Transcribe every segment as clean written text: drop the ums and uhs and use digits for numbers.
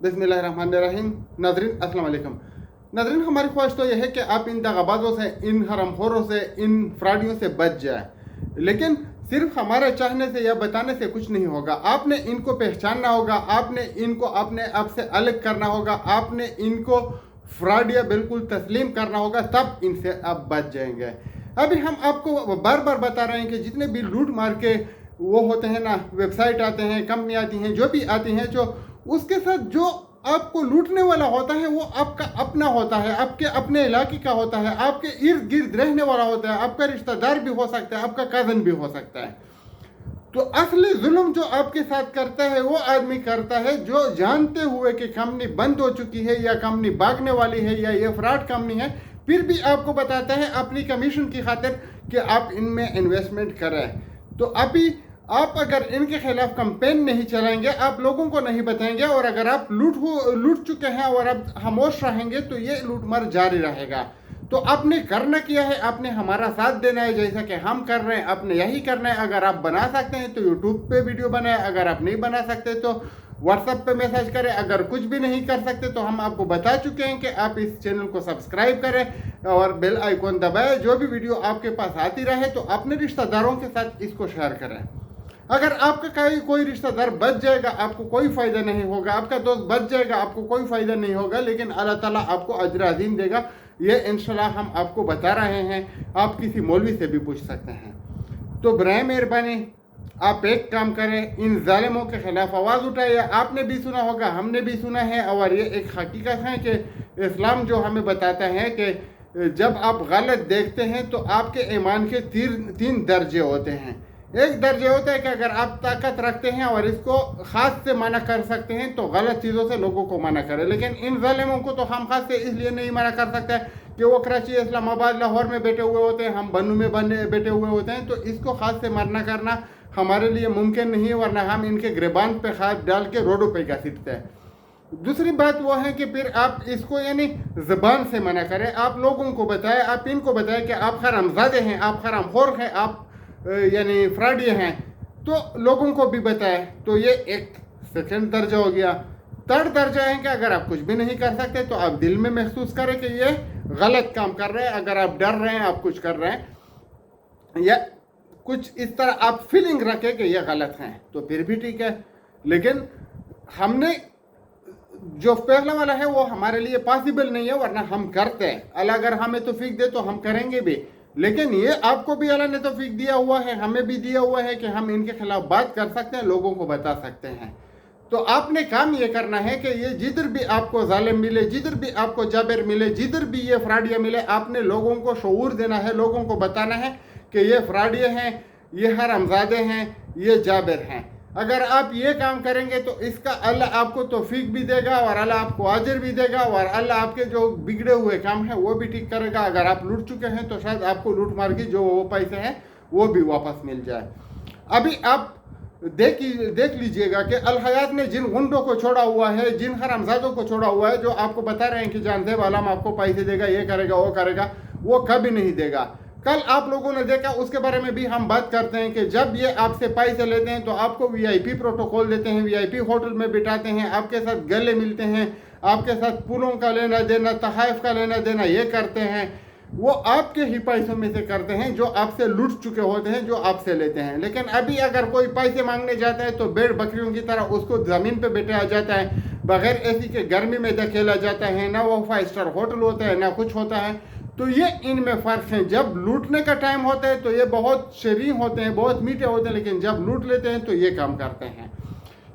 बिस्मिल्लाहिर्रहमानिर्रहीम। नाज़रीन अस्सलाम वालेकुम। नाज़रीन, हमारी ख्वाहिश तो यह है कि आप इन दगाबाजों से, इन हरामखोरों से, इन फ्रॉडियों से बच जाए। लेकिन सिर्फ हमारे चाहने से या बताने से कुछ नहीं होगा। आपने इनको पहचानना होगा, आपने इनको अपने आप से अलग करना होगा, आपने इनको फ्रॉडिया बिल्कुल तस्लीम करना होगा, तब इनसे आप बच जाएंगे। अभी हम आपको बार बार बता रहे हैं कि जितने भी लूट मार के वो होते हैं ना, वेबसाइट आते हैं, कंपनी आती हैं, जो भी आती हैं, जो उसके साथ जो आपको लूटने वाला होता है वो आपका अपना होता है, आपके अपने इलाके का होता है, आपके इर्द गिर्द रहने वाला होता है, आपका रिश्तेदार भी हो सकता है, आपका कज़न भी हो सकता है। तो असली जुल्म जो आपके साथ करता है वो आदमी करता है जो जानते हुए कि कंपनी बंद हो चुकी है या कंपनी भागने वाली है या ये फ्रॉड कंपनी है, फिर भी आपको बताता है अपनी कमीशन की खातिर कि आप इनमें इन्वेस्टमेंट करें। तो अभी आप अगर इनके खिलाफ कंपेन नहीं चलाएंगे, आप लोगों को नहीं बताएंगे, और अगर आप लूट चुके हैं और अब खामोश रहेंगे तो ये लूटमार जारी रहेगा। तो आपने करना क्या है, आपने हमारा साथ देना है, जैसा कि हम कर रहे हैं, आपने यही करना है। अगर आप बना सकते हैं तो यूट्यूब पे वीडियो बनाए, अगर आप नहीं बना सकते तो व्हाट्सएप पे मैसेज करें। अगर कुछ भी नहीं कर सकते तो हम आपको बता चुके हैं कि आप इस चैनल को सब्सक्राइब करें और बेल आइकॉन दबाएं। जो भी वीडियो आपके पास आती रहे तो अपने रिश्तेदारों के साथ इसको शेयर करें। अगर आपका कोई रिश्तेदार बच जाएगा, आपको कोई फ़ायदा नहीं होगा, आपका दोस्त बच जाएगा, आपको कोई फ़ायदा नहीं होगा, लेकिन अल्लाह ताला आपको अजर अज़ीम देगा। ये इंशाल्लाह हम आपको बता रहे हैं। आप किसी मौलवी से भी पूछ सकते हैं। तो बराए मेहरबानी आप एक काम करें, इन जालिमों के खिलाफ आवाज़ उठाइए। आपने भी सुना होगा, हमने भी सुना है, और ये एक हकीकत है कि इस्लाम जो हमें बताता है कि जब आप गलत देखते हैं तो आपके ईमान के तीन दर्जे होते हैं। एक दर्जे होता है कि अगर आप ताकत रखते हैं और इसको खास से मना कर सकते हैं तो गलत चीज़ों से लोगों को मना करें। लेकिन इन जालिमों को तो हम खास से इसलिए नहीं मना कर सकते कि वो कराची, इस्लामाबाद, लाहौर में बैठे हुए होते हैं, हम बन्नू में बैठे हुए होते हैं, तो इसको खास से मना करना हमारे लिए मुमकिन नहीं है, वरना हम इनके गिरबान पे खाद डाल के रोडों पे घसीटते हैं। दूसरी बात वो है कि फिर आप इसको यानी ज़बान से मना करें, आप लोगों को बताएं, आप इनको बताएं कि आप हरामज़ादे हैं, आप हरामखोर हैं, आप यानी फ्रॉडी हैं, तो लोगों को भी बताएं। तो ये एक सेकंड दर्जा हो गया। थर्ड दर्जा है कि अगर आप कुछ भी नहीं कर सकते तो आप दिल में महसूस करें कि ये गलत काम कर रहे हैं। अगर आप डर रहे हैं, आप कुछ कर रहे हैं या कुछ इस तरह आप फीलिंग रखें कि ये गलत हैं, तो फिर भी ठीक है। लेकिन हमने जो पहला वाला है वो हमारे लिए पॉसिबल नहीं है, वरना हम करते हैं। अल्लाह अगर हमें तौफीक दे तो हम करेंगे भी। लेकिन ये आपको भी अल्लाह ने तौफीक दिया हुआ है, हमें भी दिया हुआ है कि हम इनके खिलाफ बात कर सकते हैं, लोगों को बता सकते हैं। तो आपने काम ये करना है कि ये जिधर भी आपको जालिम मिले, जिधर भी आपको जाबिर मिले, जिधर भी ये फ्रॉडिया मिले, आपने लोगों को शऊर देना है, लोगों को बताना है कि ये फ्रॉडिया हैं, ये हरामज़ादे हैं, ये जाबिर हैं। अगर आप ये काम करेंगे तो इसका अल्लाह आपको तौफीक भी देगा और अल्लाह आपको अजर भी देगा, और अल्लाह आपके जो बिगड़े हुए काम हैं वो भी ठीक करेगा। अगर आप लूट चुके हैं तो शायद आपको लूट मार की जो वो पैसे हैं वो भी वापस मिल जाए। अभी आप देख लीजिएगा कि अल हयात ने जिन गुंडों को छोड़ा हुआ है, जिन हरामज़ादों को छोड़ा हुआ है, जो आपको बता रहे हैं कि जानते वाला आपको पैसे देगा, ये करेगा, वो करेगा, वो कभी नहीं देगा। कल आप लोगों ने देखा, उसके बारे में भी हम बात करते हैं कि जब ये आपसे पैसे लेते हैं तो आपको वीआईपी प्रोटोकॉल देते हैं, वीआईपी होटल में बिठाते हैं, आपके साथ गले मिलते हैं, आपके साथ पुलों का लेना देना, तहाइफ का लेना देना ये करते हैं। वो आपके ही पैसों में से करते हैं जो आपसे लूट चुके होते हैं, जो आपसे लेते हैं। लेकिन अभी अगर कोई पैसे मांगने जाता है तो भेड़ बकरियों की तरह उसको ज़मीन पे बैठाया जाता है, बगैर एसी के गर्मी में धकेला जाता है, ना वो 5 स्टार होटल होता है, ना कुछ होता है। तो ये इनमें फ़र्क है। जब लूटने का टाइम होता है तो ये बहुत शरीफ होते हैं, बहुत मीठे होते हैं, लेकिन जब लूट लेते हैं तो ये काम करते हैं।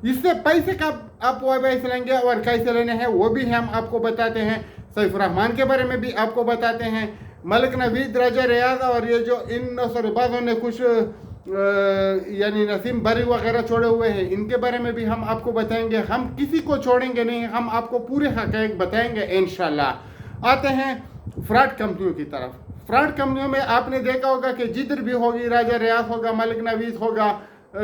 इससे पैसे का आप वापस लेंगे और कैसे लेने हैं वो भी हम आपको बताते हैं। सैफ रहमान के बारे में भी आपको बताते हैं, मलिक नवीद, राजा रियाज, और ये जो इन नौसरबाजों ने कुछ यानी नसीम बरी वगैरह छोड़े हुए हैं, इनके बारे में भी हम आपको बताएंगे। हम किसी को छोड़ेंगे नहीं, हम आपको पूरे हक़ाइक़ बताएंगे इंशाल्लाह। आते हैं फ्रॉड कंपनियों की तरफ। फ्रॉड कंपनियों में आपने देखा होगा कि जिधर भी होगी, राजा रियाज होगा, मलिक नवीद होगा,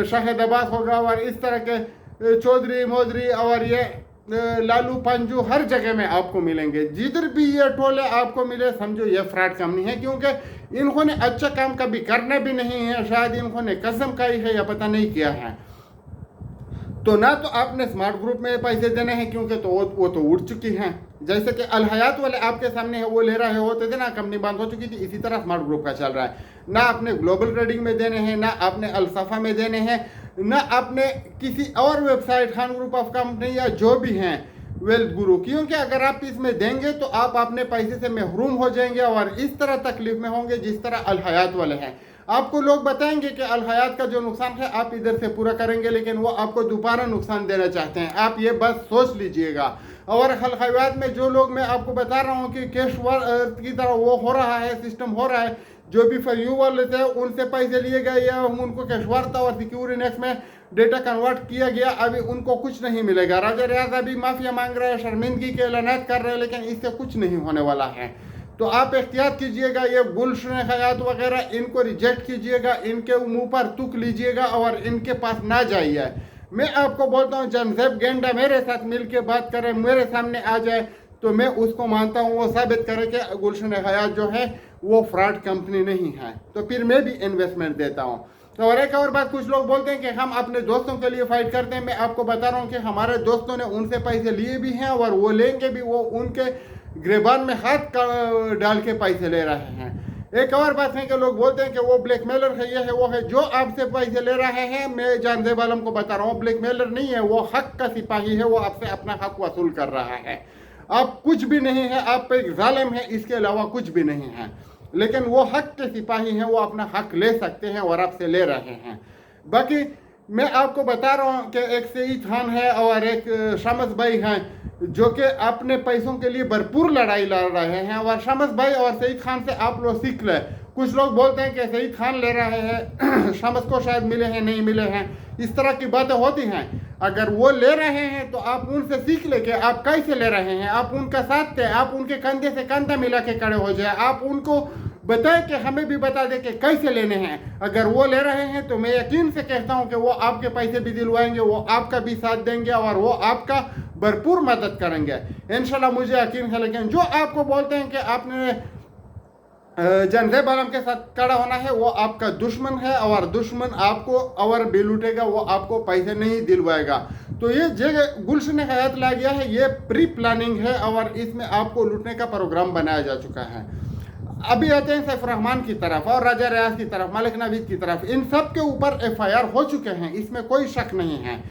शाहिद अब्बास होगा, और इस तरह के चौधरी मोदरी और ये लालू पंजू हर जगह में आपको मिलेंगे। जिधर भी ये टोले आपको मिले समझो ये फ्रॉड कंपनी है, क्योंकि इन्होंने अच्छा काम कभी करना भी नहीं है, शायद इन्होंने कसम खाई है या पता नहीं किया है। तो ना तो आपने स्मार्ट ग्रुप में पैसे देने हैं क्योंकि तो वो तो उठ चुकी हैं। जैसे कि अल हयात वाले आपके सामने है, वो ले रहे होते थे ना, कंपनी बंद हो चुकी थी, इसी तरह स्मार्ट ग्रुप का चल रहा है। ना आपने ग्लोबल ट्रेडिंग में देने हैं, ना आपने अल-सफा में देने हैं, ना आपने किसी और website Khan group of company या जो भी हैं वेल्थ गुरु, क्योंकि अगर आप इसमें देंगे तो आप अपने पैसे से महरूम हो जाएंगे और इस तरह तकलीफ में होंगे जिस तरह अल हयात वाले हैं। आपको लोग बताएंगे कि अल हयात का जो नुकसान है आप इधर से पूरा करेंगे, लेकिन वो आपको दोबारा नुकसान देना चाहते हैं। आप ये बस सोच लीजिएगा। और अल हयात में जो लोग, मैं आपको बता रहा हूँ कि कैश की तरह वो हो रहा है, सिस्टम हो रहा है। जो भी फयू वाले थे उनसे पैसे लिए गए या उनको कैशवार्ता और सिक्योर इंडेक्स में डेटा कन्वर्ट किया गया, अभी उनको कुछ नहीं मिलेगा। राजा रियाज अभी माफिया मांग रहे हैं, शर्मिंदगी के ऐलानात कर रहे हैं, लेकिन इससे कुछ नहीं होने वाला है। तो आप एहतियात कीजिएगा। ये गुलशन हयात वगैरह इनको रिजेक्ट कीजिएगा, इनके मुंह पर तुक लीजिएगा और इनके पास ना जाइए। मैं आपको बोलता हूँ जनसेप गेंडा मेरे साथ मिल के बात करे, मेरे सामने आ जाए तो मैं उसको मानता हूँ, वो साबित करे कि गुलशन हयात जो है वो फ्रॉड कंपनी नहीं है, तो फिर मैं भी इन्वेस्टमेंट देता हूँ। तो और एक और बात, कुछ लोग बोलते हैं कि हम अपने दोस्तों के लिए फाइट करते हैं। मैं आपको बता रहा हूँ कि हमारे दोस्तों ने उनसे पैसे लिए भी हैं और वो लेंगे भी, वो उनके गिरबान में हाथ डाल के पैसे ले रहे हैं। एक और बात है कि लोग बोलते हैं कि वो ब्लैकमेलर है, ये है वो है। जो आपसे पैसे ले रहे हैं, मैं जानजेब आलम को बता रहा हूँ, ब्लैकमेलर नहीं है, वो हक का सिपाही है, वो आपसे अपना हक वसूल कर रहा है। आप कुछ भी नहीं है, आप एक जालिम है, इसके अलावा कुछ भी नहीं है। लेकिन वो हक के सिपाही हैं, वो अपना हक ले सकते हैं और आपसे ले रहे हैं। बाकी मैं आपको बता रहा हूँ कि एक सईद खान है और एक शमस भाई हैं जो कि अपने पैसों के लिए भरपूर लड़ाई लड़ रहे हैं। और शमस भाई और सईद खान से आप लोग सीख लें। कुछ लोग बोलते हैं कि सईद खान ले रहे हैं, शमस को शायद मिले हैं, नहीं मिले हैं, इस तरह की बातें होती हैं। अगर वो ले रहे हैं तो आप उनसे सीख ले कि आप कैसे ले रहे हैं। आप उनका साथ दें, आप उनके कंधे से कंधा मिला के खड़े हो जाए, आप उनको बताएं कि हमें भी बता दें कि कैसे लेने हैं। अगर वो ले रहे हैं तो मैं यकीन से कहता हूं कि वो आपके पैसे भी दिलवाएंगे, वो आपका भी साथ देंगे और वो आपका भरपूर मदद करेंगे इंशाल्लाह, मुझे यकीन है। लेकिन जो आपको बोलते हैं कि आपने जनसेब आलम के साथ खड़ा होना है, वो आपका दुश्मन है और दुश्मन आपको और भी लूटेगा, वो आपको पैसे नहीं दिलवाएगा। तो ये जगह गुलशन हयात ला गया है, ये प्री प्लानिंग है और इसमें आपको लूटने का प्रोग्राम बनाया जा चुका है। अभी आते हैं सैफ रहमान की तरफ और राजा रियाज की तरफ, मलिक नवीद की तरफ। इन सब के ऊपर FIR हो चुके हैं, इसमें कोई शक नहीं है।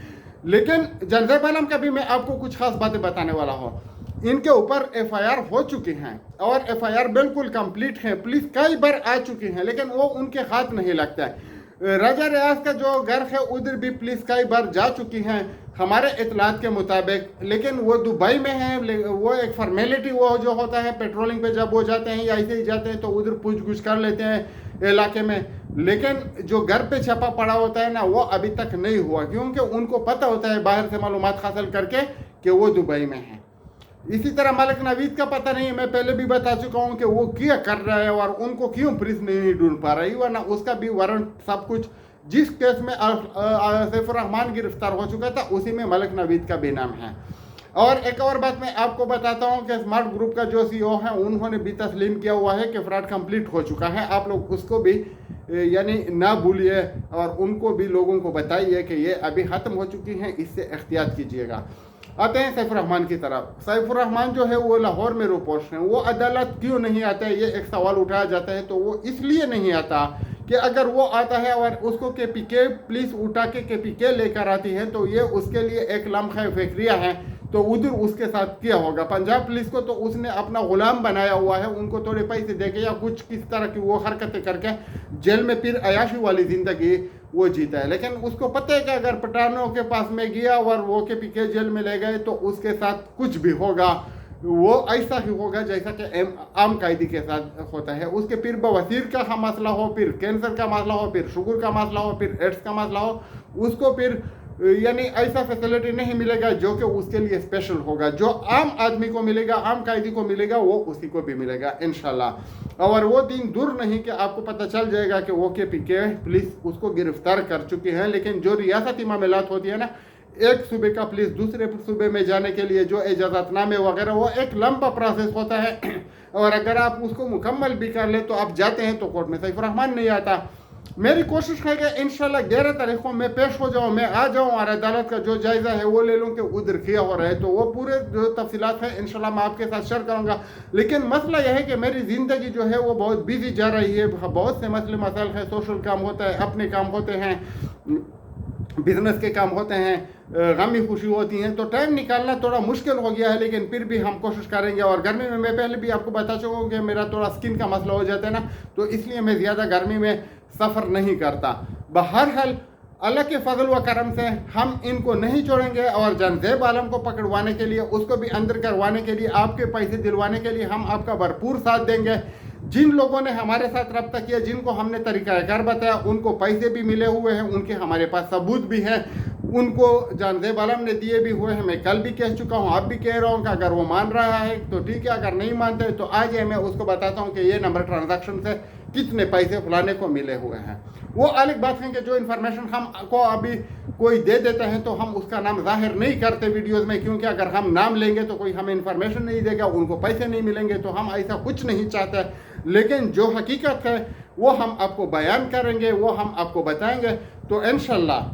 लेकिन जनसेब आलम का भी मैं आपको कुछ खास बातें बताने वाला हूँ। इनके ऊपर FIR हो चुकी हैं और FIR बिल्कुल कंप्लीट है, पुलिस कई बार आ चुकी है, लेकिन वो उनके हाथ नहीं लगता है। राजा रियाज का जो घर है उधर भी पुलिस कई बार जा चुकी हैं हमारे इतलात के मुताबिक, लेकिन वो दुबई में है। वो एक फॉर्मेलिटी वो जो होता है पेट्रोलिंग पे जब वो जाते हैं या ऐसे ही जाते हैं तो उधर पूछ गुछ कर लेते हैं इलाके में, लेकिन जो घर पे छपा पड़ा होता है ना, वो अभी तक नहीं हुआ, क्योंकि उनको पता होता है बाहर से मालूमात हासिल करके कि वो दुबई में है। इसी तरह मलिक नवीद का पता नहीं है, मैं पहले भी बता चुका हूँ कि वो क्या कर रहा है और उनको क्यों पुलिस नहीं ढूंढ पा रही, वरना उसका भी वारंट सब कुछ, जिस केस में सैफ रहमान गिरफ्तार हो चुका था उसी में मलिक नवीद का भी नाम है। और एक और बात मैं आपको बताता हूँ कि स्मार्ट ग्रुप का जो CEO है उन्होंने भी तस्लीम किया हुआ है कि फ्रॉड कंप्लीट हो चुका है। आप लोग उसको भी यानी ना भूलिए और उनको भी लोगों को बताइए कि ये अभी ख़त्म हो चुकी हैं, इससे एहतियात कीजिएगा। आते हैं सैफ रहमान की तरफ। सैफ रहमान जो है वो लाहौर में रोपोस्ट हैं, वो अदालत क्यों नहीं आता है, ये एक सवाल उठाया जाता है। तो वो इसलिए नहीं आता कि अगर वो आता है और उसको KPK पुलिस उठा के KPK लेकर आती है तो ये उसके लिए एक लम्हा फिक्रिया है, तो उधर उसके साथ किया होगा। पंजाब पुलिस को तो उसने अपना गुलाम बनाया हुआ है, उनको थोड़े पैसे देके या कुछ किस तरह की वो हरकतें करके जेल में फिर अयाशी वाली ज़िंदगी वो जीता है। लेकिन उसको पता है कि अगर पठानों के पास में गया और वो KPK जेल में ले गए तो उसके साथ कुछ भी होगा, वो ऐसा ही होगा जैसा कि आम कैदी के साथ होता है। उसके फिर बवासीर का मसला हो, फिर कैंसर का मसला हो, फिर शुगर का मसला हो, फिर एड्स का मसला हो, उसको फिर यानी ऐसा फैसिलिटी नहीं मिलेगा जो कि उसके लिए स्पेशल होगा। जो आम आदमी को मिलेगा, आम कैदी को मिलेगा, वो उसी को भी मिलेगा इंशाल्लाह। और वो दिन दूर नहीं कि आपको पता चल जाएगा कि वो KPK पुलिस उसको गिरफ्तार कर चुकी है। लेकिन जो रियासती मामलात होती है ना, एक सूबे का पुलिस दूसरे सूबे में जाने के लिए जो इजाज़तनामे वगैरह, वो एक लंबा प्रोसेस होता है और अगर आप उसको मुकम्मल भी कर ले तो आप जाते हैं तो कोर्ट में सैफ रहमान नहीं आता। मेरी कोशिश है कि इंशाल्लाह 11 तारीखों में पेश हो जाऊँ, मैं आ जाऊँ और अदालत का जो जायज़ा है वो ले लूँ कि उधर किया हो रहा है, तो वो पूरे जो तफसीलात है इंशाल्लाह मैं आपके साथ शेयर करूँगा। लेकिन मसला यह है कि मेरी ज़िंदगी जो है वो बहुत बिजी जा रही है, बहुत से मसले मसाइल हैं, सोशल काम होता है, अपने काम होते हैं, बिजनेस के काम होते हैं, गमी खुशी होती हैं, तो टाइम निकालना थोड़ा मुश्किल हो गया है। लेकिन फिर भी हम कोशिश करेंगे। और गर्मी में मैं पहले भी आपको बता चुका हूँ कि मेरा थोड़ा स्किन का मसला हो जाता है ना, तो इसलिए मैं ज़्यादा गर्मी में सफ़र नहीं करता। बहरहाल अल्लाह के फजल व करम से हम इनको नहीं छोड़ेंगे और जनज़ेब आलम को पकड़वाने के लिए, उसको भी अंदर करवाने के लिए, आपके पैसे दिलवाने के लिए हम आपका भरपूर साथ देंगे। जिन लोगों ने हमारे साथ रब्ता किया, जिनको हमने तरीक़ाकार बताया, उनको पैसे भी मिले हुए हैं, उनके हमारे पास सबूत भी है, उनको जनज़ेब आलम ने दिए भी हुए हैं। मैं कल भी कह चुका हूँ, अब भी कह रहा हूँ कि अगर वो मान रहा है तो ठीक है, अगर नहीं मानते तो आज मैं उसको बताता हूँ कि ये नंबर ट्रांजैक्शन से कितने पैसे फलाने को मिले हुए हैं। वो अलग बात है कि जो इन्फॉर्मेशन हमको अभी कोई दे देता है तो हम उसका नाम जाहिर नहीं करते वीडियोस में, क्योंकि अगर हम नाम लेंगे तो कोई हमें इन्फॉर्मेशन नहीं देगा, उनको पैसे नहीं मिलेंगे, तो हम ऐसा कुछ नहीं चाहते। लेकिन जो हकीकत है वो हम आपको बयान करेंगे, वो हम आपको बताएंगे। तो इंशाल्लाह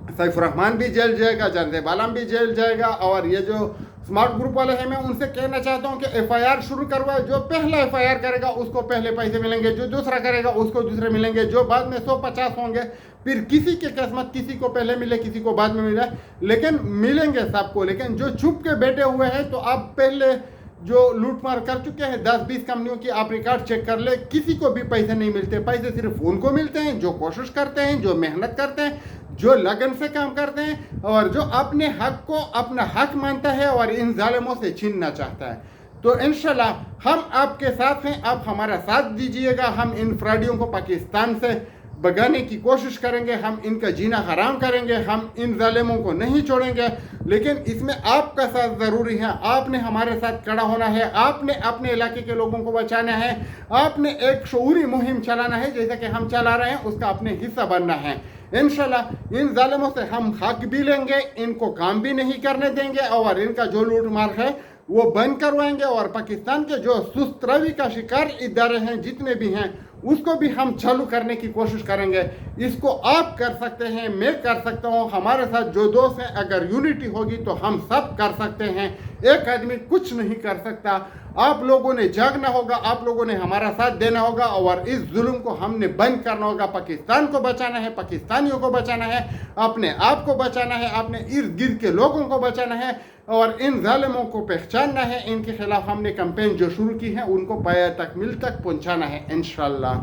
सैफ रहमान भी जेल जाएगा, जनज़ेब आलम भी जेल जाएगा। और ये जो स्मार्ट ग्रुप वाले हैं, मैं उनसे कहना चाहता हूँ कि FIR शुरू करवाए। जो पहला FIR करेगा उसको पहले पैसे मिलेंगे, जो दूसरा करेगा उसको दूसरे मिलेंगे, जो बाद में 150 होंगे, फिर किसी के किस्मत, किसी को पहले मिले किसी को बाद में मिले, लेकिन मिलेंगे सबको। लेकिन जो छुप के बैठे हुए हैं, तो आप पहले जो लूटमार कर चुके हैं 10-20 कंपनियों की, आप रिकॉर्ड चेक कर ले, किसी को भी पैसे नहीं मिलते। पैसे सिर्फ उनको मिलते हैं जो कोशिश करते हैं, जो मेहनत करते हैं, जो लगन से काम करते हैं और जो अपने हक को अपना हक मानता है और इन जालिमों से छीनना चाहता है। तो इंशाल्लाह हम आपके साथ हैं, आप हमारा साथ दीजिएगा। हम इन फ्रॉडियों को पाकिस्तान से भगाने की कोशिश करेंगे, हम इनका जीना हराम करेंगे, हम इन जालिमों को नहीं छोड़ेंगे। लेकिन इसमें आपका साथ ज़रूरी है, आपने हमारे साथ खड़ा होना है, आपने अपने इलाके के लोगों को बचाना है, आपने एक शऊरी मुहिम चलाना है जैसा कि हम चला रहे हैं, उसका अपने हिस्सा बनना है। इंशाल्लाह इन जालिमों से हम हक भी लेंगे, इनको काम भी नहीं करने देंगे और इनका जो लूट मार है वो बंद करवाएंगे। और पाकिस्तान के जो सुस्त रवि का शिकार इदारे हैं जितने भी हैं, उसको भी हम चालू करने की कोशिश करेंगे। इसको आप कर सकते हैं, मैं कर सकता हूँ, हमारे साथ जो दोस्त हैं, अगर यूनिटी होगी तो हम सब कर सकते हैं। एक आदमी कुछ नहीं कर सकता। आप लोगों ने जागना होगा, आप लोगों ने हमारा साथ देना होगा और इस जुल्म को हमने बंद करना होगा। पाकिस्तान को बचाना है, पाकिस्तानियों को बचाना है, अपने आप को बचाना है, अपने इर्द गिर्द के लोगों को बचाना है और इन जालिमों को पहचानना है। इनके खिलाफ हमने कैंपेन जो शुरू की है उनको पाया तक मिल तक पहुंचाना है इंशाल्लाह।